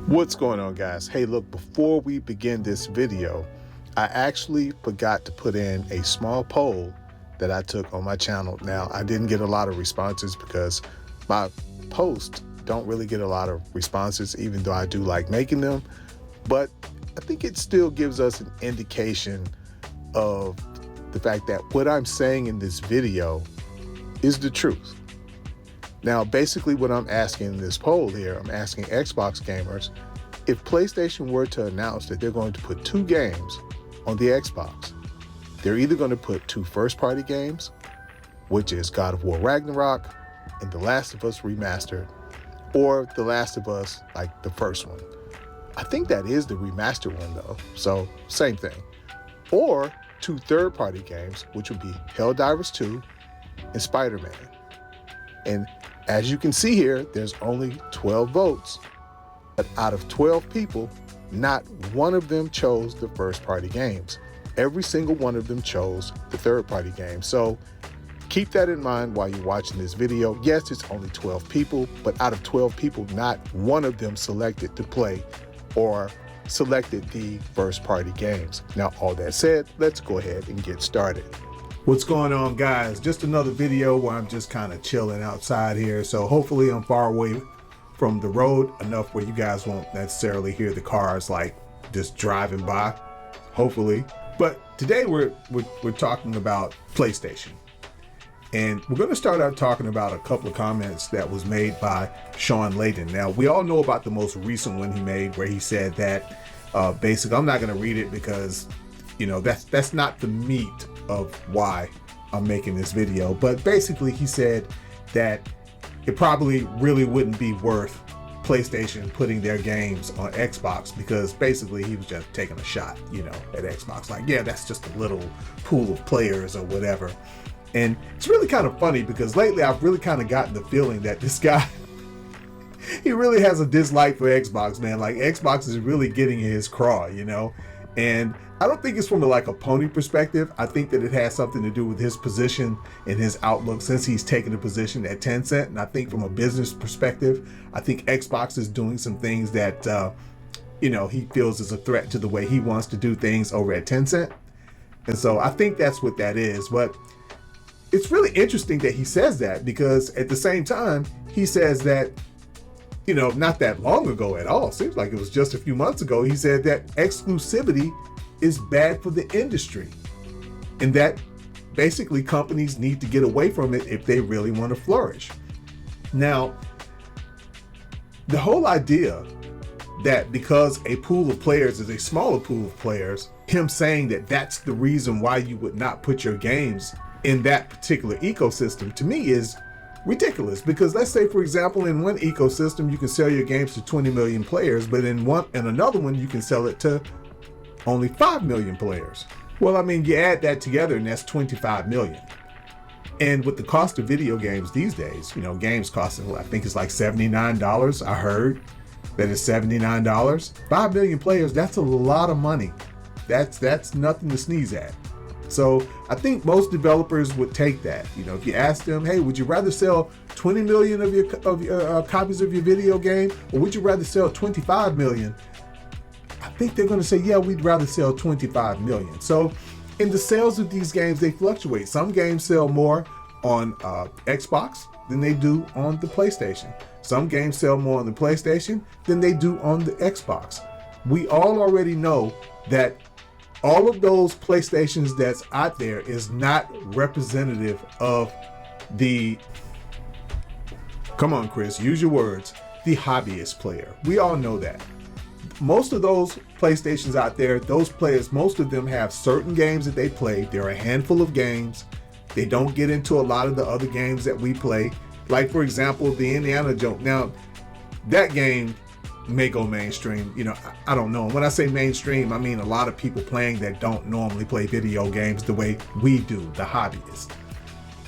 What's going on, guys? Hey, look, before we begin this video, I actually forgot to put in a small poll that I took on my channel. Now, I didn't get a lot of responses because my posts don't really get a lot of responses, even though I do like making them. But I think it still gives us an indication of the fact that what I'm saying in this video is the truth. Now, basically what I'm asking in this poll here, I'm asking Xbox gamers, if PlayStation were to announce that they're going to put 2 games on the Xbox, they're either going to put 2 first-party games, which is God of War Ragnarok and The Last of Us Remastered, or The Last of Us, like the first one. I think that is the remastered one though, so same thing. Or 2 third-party games, which would be Helldivers 2 and Spider-Man. And as you can see here, there's only 12 votes. But out of 12 people, not one of them chose the first-party games. Every single one of them chose the third-party game. So keep that in mind while you're watching this video. Yes, it's only 12 people, but out of 12 people, not one of them selected to play or selected the first-party games. Now, all that said, let's go ahead and get started. What's going on, guys? Just another video where I'm just kind of chilling outside here. So hopefully I'm far away from the road enough where you guys won't necessarily hear the cars like just driving by, hopefully. But today we're talking about PlayStation. And we're going to start out talking about a couple of comments that was made by Sean Layden. Now, we all know about the most recent one he made where he said that basically, I'm not going to read it because, you know, that's not the meat of why I'm making this video. But basically, he said that it probably really wouldn't be worth PlayStation putting their games on Xbox because basically he was just taking a shot, you know, at Xbox. Like, yeah, that's just a little pool of players or whatever. And it's really kind of funny because lately I've really kind of gotten the feeling that this guy, he really has a dislike for Xbox, man. Like, Xbox is really getting in his craw, you know? And I don't think it's from a pony perspective. I think that it has something to do with his position and his outlook since he's taken a position at Tencent. And I think from a business perspective, I think Xbox is doing some things that, you know, he feels is a threat to the way he wants to do things over at Tencent. And so I think that's what that is. But it's really interesting that he says that because at the same time, he says that, you know, not that long ago at all, seems like it was just a few months ago, he said that exclusivity is bad for the industry and that basically companies need to get away from it if they really want to flourish. Now, the whole idea that because a pool of players is a smaller pool of players, him saying that that's the reason why you would not put your games in that particular ecosystem, to me is ridiculous. Because let's say, for example, in one ecosystem you can sell your games to 20 million players, but in another one you can sell it to only 5 million players. Well, I mean, you add that together and that's 25 million. And with the cost of video games these days, you know, games costing, I think it's like $79. I heard that it's $79. 5 million players, that's a lot of money. That's nothing to sneeze at. So I think most developers would take that. You know, if you ask them, hey, would you rather sell 20 million of your copies of your video game, or would you rather sell 25 million? I think they're going to say, yeah, we'd rather sell 25 million. So in the sales of these games, they fluctuate. Some games sell more on Xbox than they do on the PlayStation. Some games sell more on the PlayStation than they do on the Xbox. We all already know that all of those PlayStations that's out there is not representative of the, come on, Chris, use your words, the hobbyist player. We all know that. Most of those PlayStations out there, those players, most of them have certain games that they play. There are a handful of games. They don't get into a lot of the other games that we play. Like, for example, the Indiana Jones. Now, that game may go mainstream, you know, I don't know. When I say mainstream, I mean a lot of people playing that don't normally play video games the way we do, the hobbyists.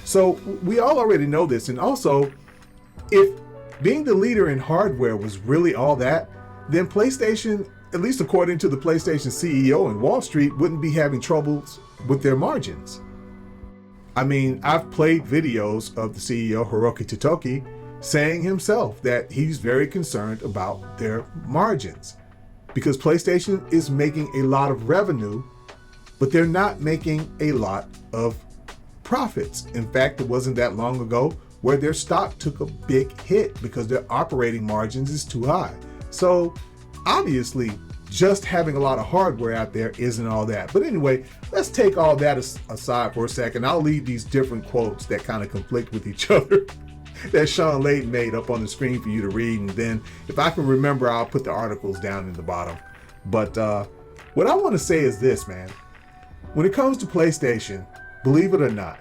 So we all already know this. And also, if being the leader in hardware was really all that, then PlayStation, at least according to the PlayStation CEO in Wall Street, wouldn't be having troubles with their margins. I mean, I've played videos of the CEO, Hiroki Totoki, saying himself that he's very concerned about their margins because PlayStation is making a lot of revenue, but they're not making a lot of profits. In fact, it wasn't that long ago where their stock took a big hit because their operating margins is too high. So obviously, just having a lot of hardware out there isn't all that. But anyway, let's take all that aside for a second. I'll leave these different quotes that kind of conflict with each other that Sean Layden made up on the screen for you to read. And then if I can remember, I'll put the articles down in the bottom. But what I want to say is this, man. When it comes to PlayStation, believe it or not,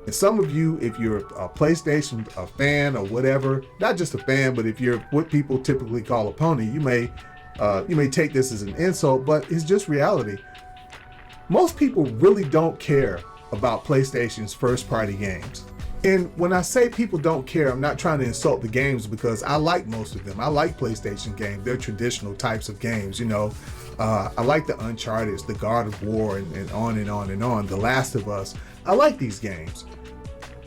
and some of you, if you're a PlayStation a fan or whatever, not just a fan, but if you're what people typically call a pony, you may take this as an insult, but it's just reality. Most people really don't care about PlayStation's first-party games. And when I say people don't care, I'm not trying to insult the games because I like most of them. I like PlayStation games. They're traditional types of games, you know. I like the Uncharted, the God of War, and on and on and on. The Last of Us. I like these games.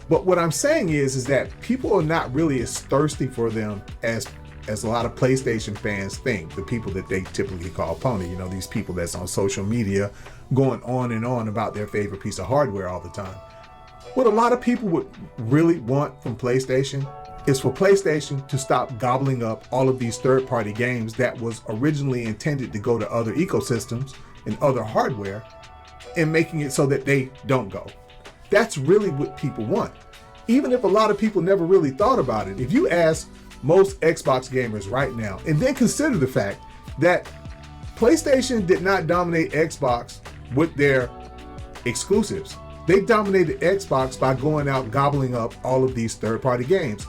But what I'm saying is that people are not really as thirsty for them as a lot of PlayStation fans think, the people that they typically call pony, you know, these people that's on social media going on and on about their favorite piece of hardware all the time. What a lot of people would really want from PlayStation is for PlayStation to stop gobbling up all of these third-party games that was originally intended to go to other ecosystems and other hardware and making it so that they don't go. That's really what people want. Even if a lot of people never really thought about it, if you ask most Xbox gamers right now, and then consider the fact that PlayStation did not dominate Xbox with their exclusives. They dominated Xbox by going out gobbling up all of these third-party games.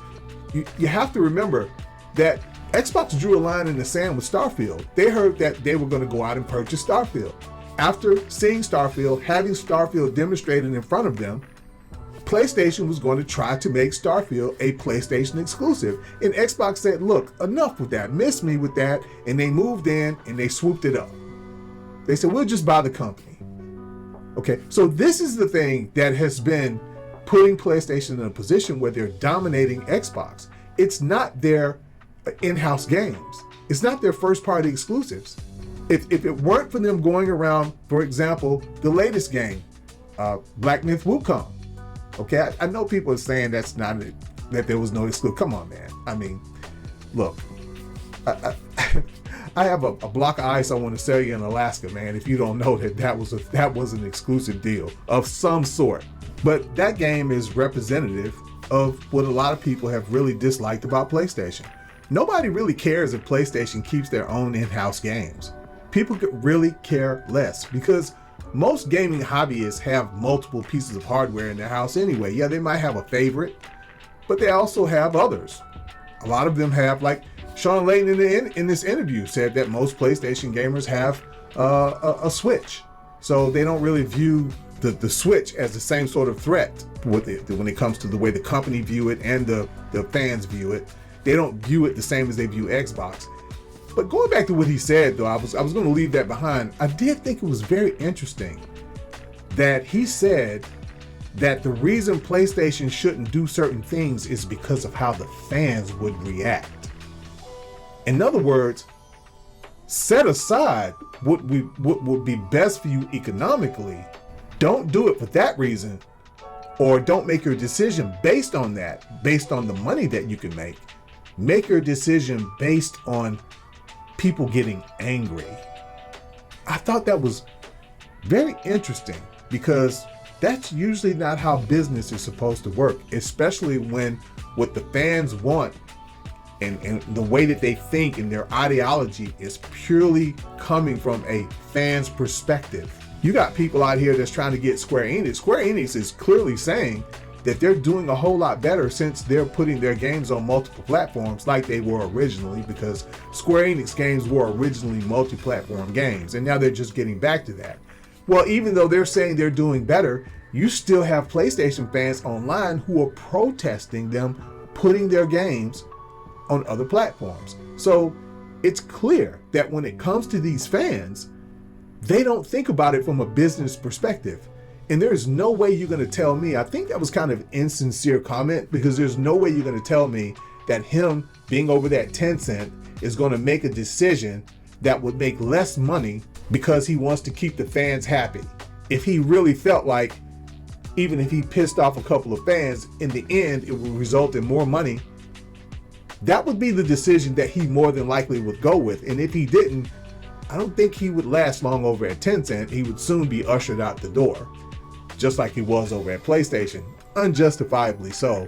You have to remember that Xbox drew a line in the sand with Starfield. They heard that they were going to go out and purchase Starfield. After seeing Starfield, having Starfield demonstrated in front of them, PlayStation was going to try to make Starfield a PlayStation exclusive. And Xbox said, look, enough with that. Miss me with that. And they moved in and they swooped it up. They said, we'll just buy the company. Okay, so this is the thing that has been putting PlayStation in a position where they're dominating Xbox. It's not their in-house games. It's not their first-party exclusives. If it weren't for them going around, for example, the latest game, Black Myth Wukong. Okay, I know people are saying that there was no exclusive. Come on, man. I mean, look, I have a block of ice I want to sell you in Alaska, man. If you don't know that was an exclusive deal of some sort. But that game is representative of what a lot of people have really disliked about PlayStation. Nobody really cares if PlayStation keeps their own in-house games. People could really care less because most gaming hobbyists have multiple pieces of hardware in their house anyway. Yeah, they might have a favorite, but they also have others. A lot of them have, like Sean Layden in this interview said that most PlayStation gamers have a Switch. So they don't really view the Switch as the same sort of threat when it comes to the way the company view it and the fans view it. They don't view it the same as they view Xbox. But going back to what he said, though, I was going to leave that behind. I did think it was very interesting that he said that the reason PlayStation shouldn't do certain things is because of how the fans would react. In other words, set aside what would be best for you economically. Don't do it for that reason, or don't make your decision based on that, based on the money that you can make. Make your decision based on people getting angry. I thought that was very interesting because that's usually not how business is supposed to work, especially when what the fans want and the way that they think and their ideology is purely coming from a fan's perspective. You got people out here that's trying to get Square Enix. Square Enix is clearly saying that they're doing a whole lot better since they're putting their games on multiple platforms like they were originally, because Square Enix games were originally multi-platform games, and now they're just getting back to that. Well, even though they're saying they're doing better, you still have PlayStation fans online who are protesting them putting their games on other platforms. So it's clear that when it comes to these fans, they don't think about it from a business perspective. And there's no way you're going to tell me, I think that was kind of an insincere comment, because there's no way you're going to tell me that him being over there at Tencent is going to make a decision that would make less money because he wants to keep the fans happy. If he really felt like, even if he pissed off a couple of fans, in the end, it would result in more money, that would be the decision that he more than likely would go with. And if he didn't, I don't think he would last long over at Tencent. He would soon be ushered out the door, just like he was over at PlayStation, unjustifiably so.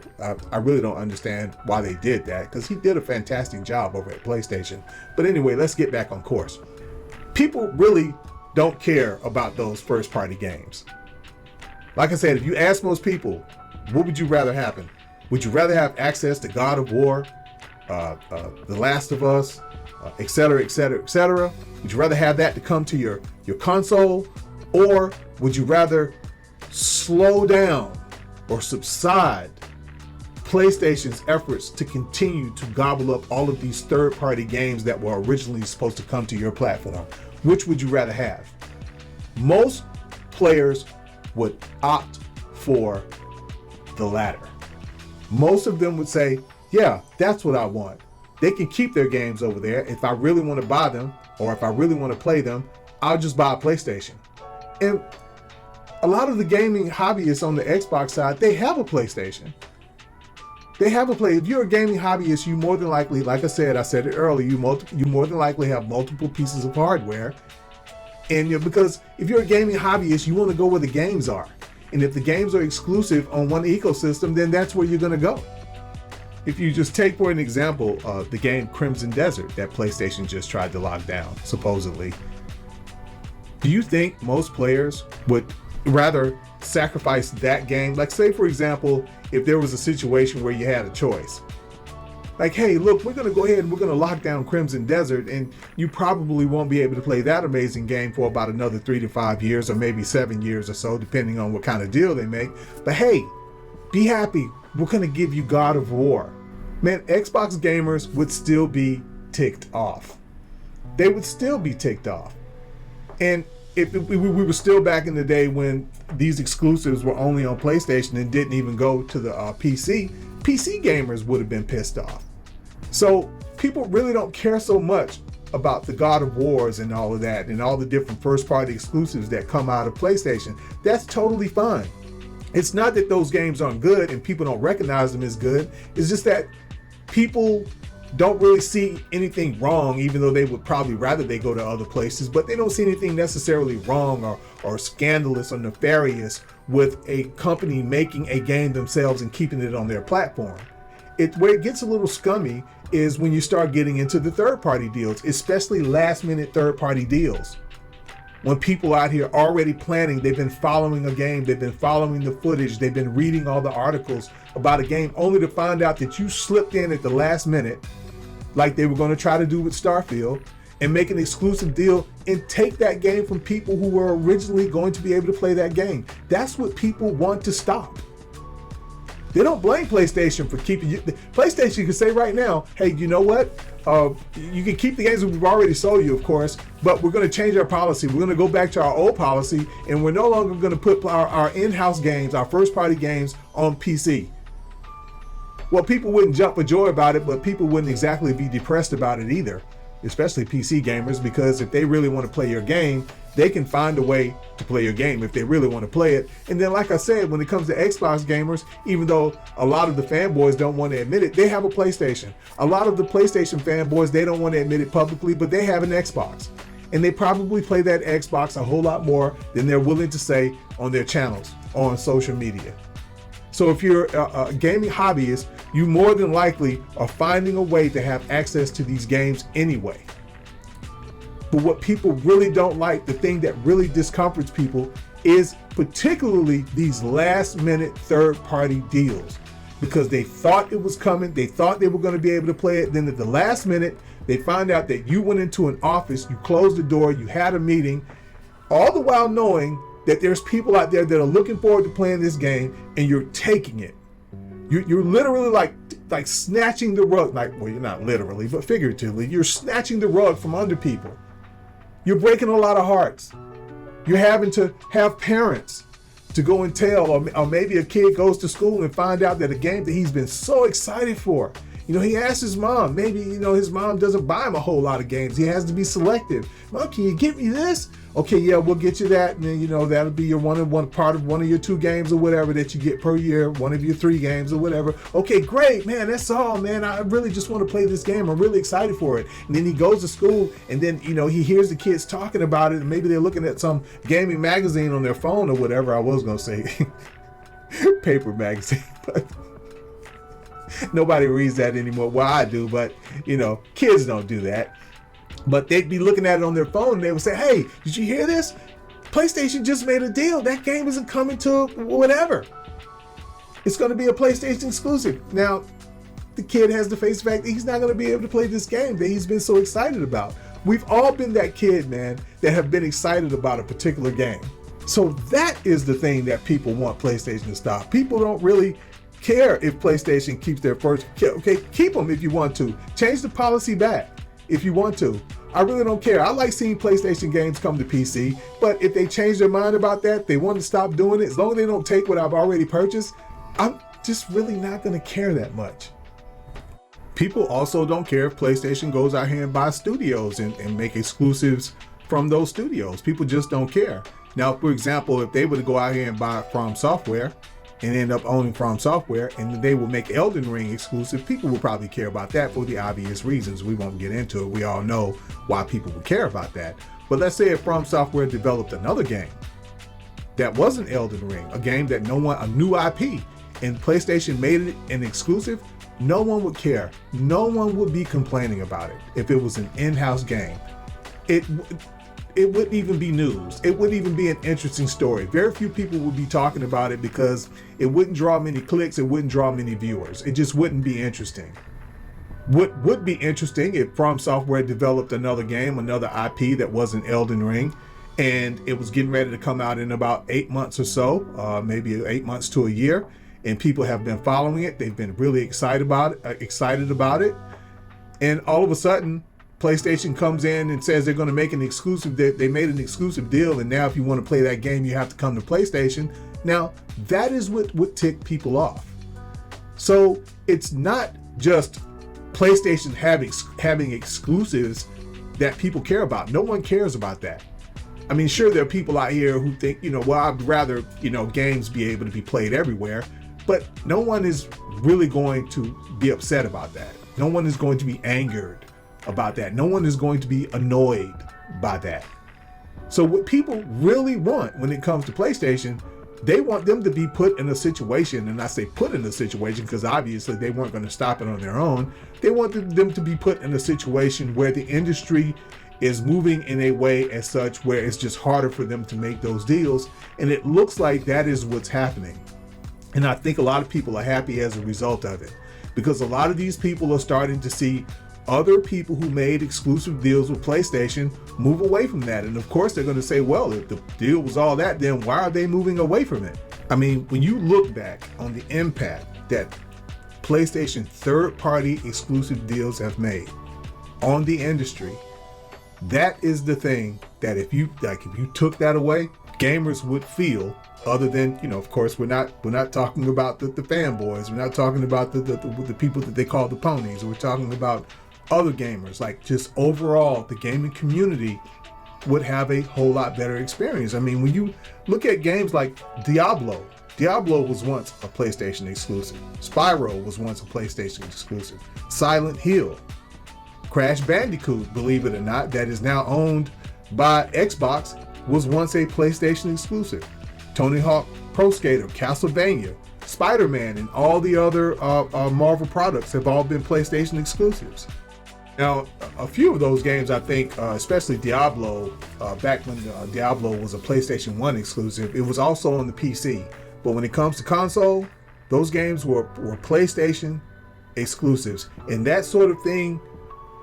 I really don't understand why they did that, because he did a fantastic job over at PlayStation. But anyway, let's get back on course. People really don't care about those first-party games. Like I said, if you ask most people, what would you rather happen? Would you rather have access to God of War, The Last of Us, etc., etc., etc.? Would you rather have that to come to your console? Or would you rather slow down or subside PlayStation's efforts to continue to gobble up all of these third-party games that were originally supposed to come to your platform? Which would you rather have? Most players would opt for the latter. Most of them would say, yeah, that's what I want. They can keep their games over there. If I really want to buy them, or if I really want to play them, I'll just buy a PlayStation. And a lot of the gaming hobbyists on the Xbox side, they have a PlayStation. They have a play. If you're a gaming hobbyist, you more than likely, like I said it earlier, you more than likely have multiple pieces of hardware. And because if you're a gaming hobbyist, you want to go where the games are. And if the games are exclusive on one ecosystem, then that's where you're going to go. If you just take, for an example, the game Crimson Desert that PlayStation just tried to lock down, supposedly. Do you think most players would rather sacrifice that game? Like, say, for example, if there was a situation where you had a choice. Like, hey, look, we're going to go ahead and we're going to lock down Crimson Desert, and you probably won't be able to play that amazing game for about another 3 to 5 years, or maybe 7 years or so, depending on what kind of deal they make. But hey, be happy. We're going to give you God of War. Man, Xbox gamers would still be ticked off. They would still be ticked off. And if we were still back in the day when these exclusives were only on PlayStation and didn't even go to the PC gamers would have been pissed off. So people really don't care so much about the God of Wars and all of that and all the different first-party exclusives that come out of PlayStation. That's totally fine. It's not that those games aren't good and people don't recognize them as good. It's just that people don't really see anything wrong, even though they would probably rather they go to other places, but they don't see anything necessarily wrong or scandalous or nefarious with a company making a game themselves and keeping it on their platform. Where it gets a little scummy is when you start getting into the third-party deals, especially last-minute third-party deals. When people out here already planning, they've been following a game, they've been following the footage, they've been reading all the articles about a game, only to find out that you slipped in at the last minute, like they were going to try to do with Starfield, and make an exclusive deal and take that game from people who were originally going to be able to play that game. That's what people want to stop. They don't blame PlayStation for keeping you. PlayStation can say right now, hey, you know what? You can keep the games that we've already sold you, of course, but we're going to change our policy. We're going to go back to our old policy, and we're no longer going to put our in-house games, our first-party games, on PC. Well, people wouldn't jump for joy about it, but people wouldn't exactly be depressed about it either, especially PC gamers, because if they really want to play your game, they can find a way to play your game if they really want to play it. And then, like I said, when it comes to Xbox gamers, even though a lot of the fanboys don't want to admit it, they have a PlayStation. A lot of the PlayStation fanboys, they don't want to admit it publicly, but they have an Xbox. And they probably play that Xbox a whole lot more than they're willing to say on their channels or on social media. So if you're a gaming hobbyist, you more than likely are finding a way to have access to these games anyway. But what people really don't like, the thing that really discomforts people, is particularly these last-minute third-party deals. Because they thought it was coming, they thought they were going to be able to play it, then at the last minute, they find out that you went into an office, you closed the door, you had a meeting, all the while knowing that there's people out there that are looking forward to playing this game, and you're taking it. You're literally like snatching the rug, well, you're not literally, but figuratively, you're snatching the rug from under people. You're breaking a lot of hearts. You're having to have parents to go and tell, or maybe a kid goes to school and find out that a game that he's been so excited for, he asks his mom, maybe, his mom doesn't buy him a whole lot of games. He has to be selective. Mom, can you get me this? Okay, yeah, we'll get you that. And then, that'll be your one part of one of your 2 games or whatever that you get per year, one of your 3 games or whatever. Okay, great, man, that's all, man. I really just want to play this game. I'm really excited for it. And then he goes to school and then, he hears the kids talking about it. And maybe they're looking at some gaming magazine on their phone or whatever. I was going to say paper magazine, but nobody reads that anymore. Well, I do, but kids don't do that. But they'd be looking at it on their phone and they would say, hey, did you hear this? PlayStation just made a deal. That game isn't coming to whatever. It's going to be a PlayStation exclusive. Now, the kid has to face the fact that he's not going to be able to play this game that he's been so excited about. We've all been that kid, man, that have been excited about a particular game. So that is the thing that people want PlayStation to stop. People don't really care if PlayStation keeps their first. Okay, keep them if you want to. Change the policy back if you want to. I really don't care. I like seeing PlayStation games come to PC, but if they change their mind about that, they want to stop doing it, as long as they don't take what I've already purchased, I'm just really not going to care that much. People also don't care if PlayStation goes out here and buys studios and make exclusives from those studios. People just don't care. Now, for example, if they were to go out here and buy From Software and end up owning From Software, and they will make Elden Ring exclusive, people will probably care about that for the obvious reasons. We won't get into it. We all know why people would care about that. But let's say if From Software developed another game that wasn't Elden Ring, a game that a new IP, and PlayStation made it an exclusive, no one would care. No one would be complaining about it if it was an in-house game. It wouldn't even be news. It wouldn't even be an interesting story. Very few people would be talking about it because it wouldn't draw many clicks. It wouldn't draw many viewers. It just wouldn't be interesting. What would be interesting if From Software developed another game, another IP that wasn't Elden Ring, and it was getting ready to come out in about 8 months or so, maybe 8 months to a year, and people have been following it. They've been really excited about it. And all of a sudden, PlayStation comes in and says they're going to make an exclusive. They made an exclusive deal, and now if you want to play that game, you have to come to PlayStation. Now, that is what would tick people off. So it's not just PlayStation having exclusives that people care about. No one cares about that. I mean, sure, there are people out here who think, well, I'd rather, games be able to be played everywhere, but no one is really going to be upset about that. No one is going to be angered about that. No one is going to be annoyed by that. So what people really want when it comes to PlayStation, they want them to be put in a situation, and I say put in a situation because obviously they weren't going to stop it on their own. They want them to be put in a situation where the industry is moving in a way as such where it's just harder for them to make those deals. And it looks like that is what's happening. And I think a lot of people are happy as a result of it, because a lot of these people are starting to see other people who made exclusive deals with PlayStation move away from that. And of course, they're going to say, well, if the deal was all that, then why are they moving away from it? I mean, when you look back on the impact that PlayStation third-party exclusive deals have made on the industry, that is the thing that if you took that away, gamers would feel. Other than, of course, we're not talking about the fanboys. We're not talking about the people that they call the ponies. We're talking about other gamers. Like, just overall, the gaming community would have a whole lot better experience. I mean, when you look at games like Diablo was once a PlayStation exclusive. Spyro was once a PlayStation exclusive. Silent Hill, Crash Bandicoot, believe it or not, that is now owned by Xbox, was once a PlayStation exclusive. Tony Hawk Pro Skater, Castlevania, Spider-Man, and all the other Marvel products have all been PlayStation exclusives. Now, a few of those games, I think, especially Diablo, back when Diablo was a PlayStation 1 exclusive, it was also on the PC. But when it comes to console, those games were PlayStation exclusives. And that sort of thing,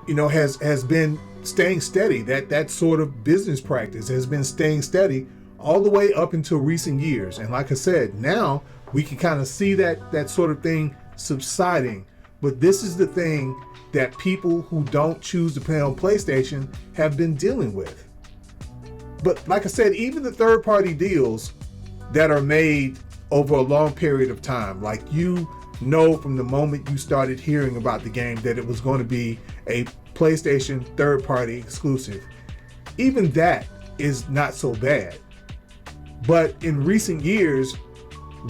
has been staying steady. That sort of business practice has been staying steady all the way up until recent years. And like I said, now we can kind of see that sort of thing subsiding. But this is the thing that people who don't choose to play on PlayStation have been dealing with. But like I said, even the third-party deals that are made over a long period of time. Like, you know from the moment you started hearing about the game that it was going to be a PlayStation third-party exclusive. Even that is not so bad. But in recent years,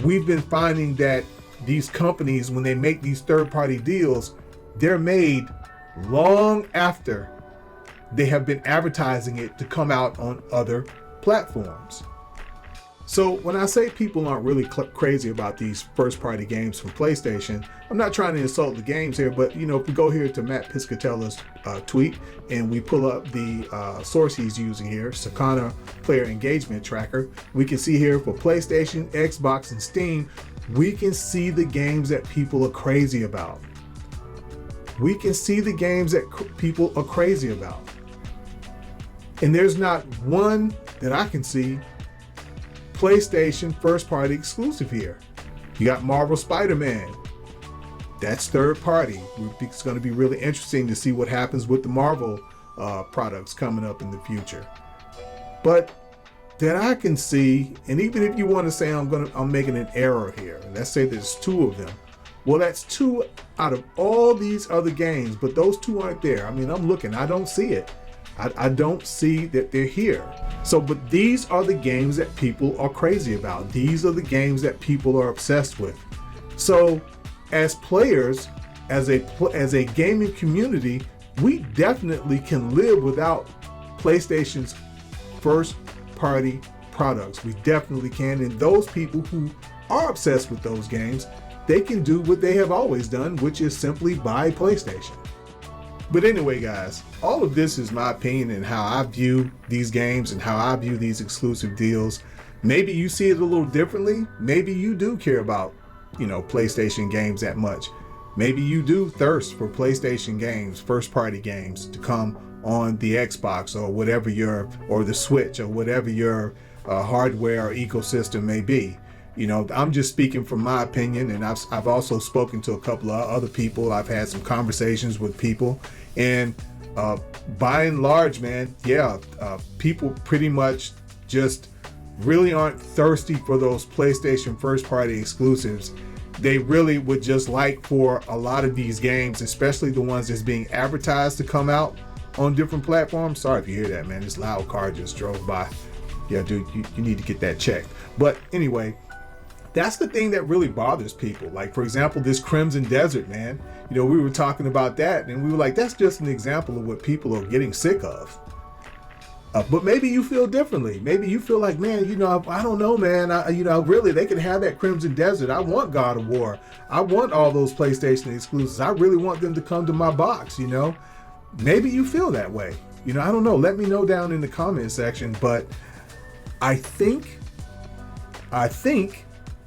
we've been finding that these companies, when they make these third-party deals, they're made long after they have been advertising it to come out on other platforms. So when I say people aren't really crazy about these first-party games from PlayStation, I'm not trying to insult the games here, but you know, if we go here to Matt Piscatella's tweet and we pull up the source he's using here, Sakana Player Engagement Tracker, we can see here for PlayStation, Xbox, and Steam, we can see the games that people are crazy about. We can see the games that people are crazy about. And there's not one that I can see PlayStation first party exclusive here. You got Marvel Spider-Man. That's third party. It's going to be really interesting to see what happens with the Marvel products coming up in the future. But that I can see, and even if you want to say I'm making an error here, let's say there's two of them. Well, that's two out of all these other games, but those two aren't there. I mean, I'm looking, I don't see it. I don't see that they're here. So, but these are the games that people are crazy about. These are the games that people are obsessed with. So as players, as a gaming community, we definitely can live without PlayStation's first party products. We definitely can. And those people who are obsessed with those games, they can do what they have always done, which is simply buy PlayStation. But anyway, guys, all of this is my opinion and how I view these games and how I view these exclusive deals. Maybe you see it a little differently. Maybe you do care about, you know, PlayStation games that much. Maybe you do thirst for PlayStation games, first party games to come on the Xbox or whatever or the Switch or whatever your hardware or ecosystem may be. You know, I'm just speaking from my opinion, and I've also spoken to a couple of other people. I've had some conversations with people, and by and large, man, yeah, people pretty much just really aren't thirsty for those PlayStation first-party exclusives. They really would just like for a lot of these games, especially the ones that's being advertised to come out on different platforms. Sorry if you hear that, man. This loud car just drove by. Yeah, dude, you need to get that checked. But anyway, that's the thing that really bothers people. Like, for example, this Crimson Desert, man. You know, we were talking about that, and we were like, that's just an example of what people are getting sick of. But maybe you feel differently. Maybe you feel like, man, you know, I don't know, man. Really, they can have that Crimson Desert. I want God of War. I want all those PlayStation exclusives. I really want them to come to my box, you know. Maybe you feel that way. You know, I don't know. Let me know down in the comment section. But I think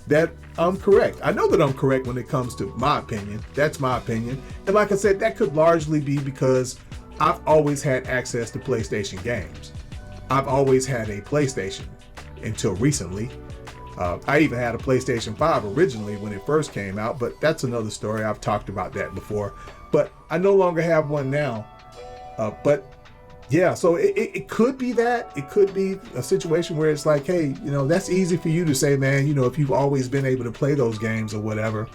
that I'm correct. I know that I'm correct when it comes to my opinion. That's my opinion. And like I said, that could largely be because I've always had access to PlayStation games. I've always had a PlayStation until recently. I even had a PlayStation 5 originally when it first came out, but that's another story. I've talked about that before. But I no longer have one now. But yeah, so it could be that. It could be a situation where it's like, hey, you know, that's easy for you to say, man, you know, if you've always been able to play those games or whatever.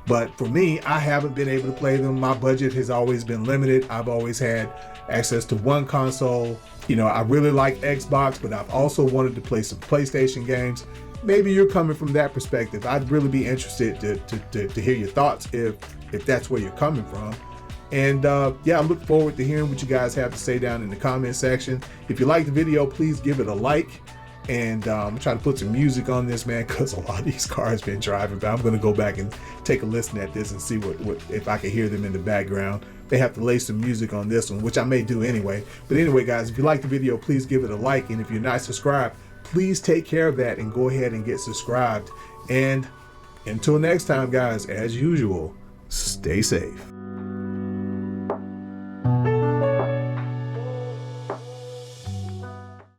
But for me, I haven't been able to play them. My budget has always been limited. I've always had access to one console. You know, I really like Xbox, but I've also wanted to play some PlayStation games. Maybe you're coming from that perspective. I'd really be interested to hear your thoughts if that's where you're coming from. And yeah, I look forward to hearing what you guys have to say down in the comment section. If you like the video, please give it a like. And I'm trying to put some music on this, man, because a lot of these cars been driving. But I'm going to go back and take a listen at this and see what if I can hear them in the background. They have to lay some music on this one, which I may do anyway. But anyway, guys, if you like the video, please give it a like. And if you're not subscribed, please take care of that and go ahead and get subscribed. And until next time, guys, as usual, stay safe.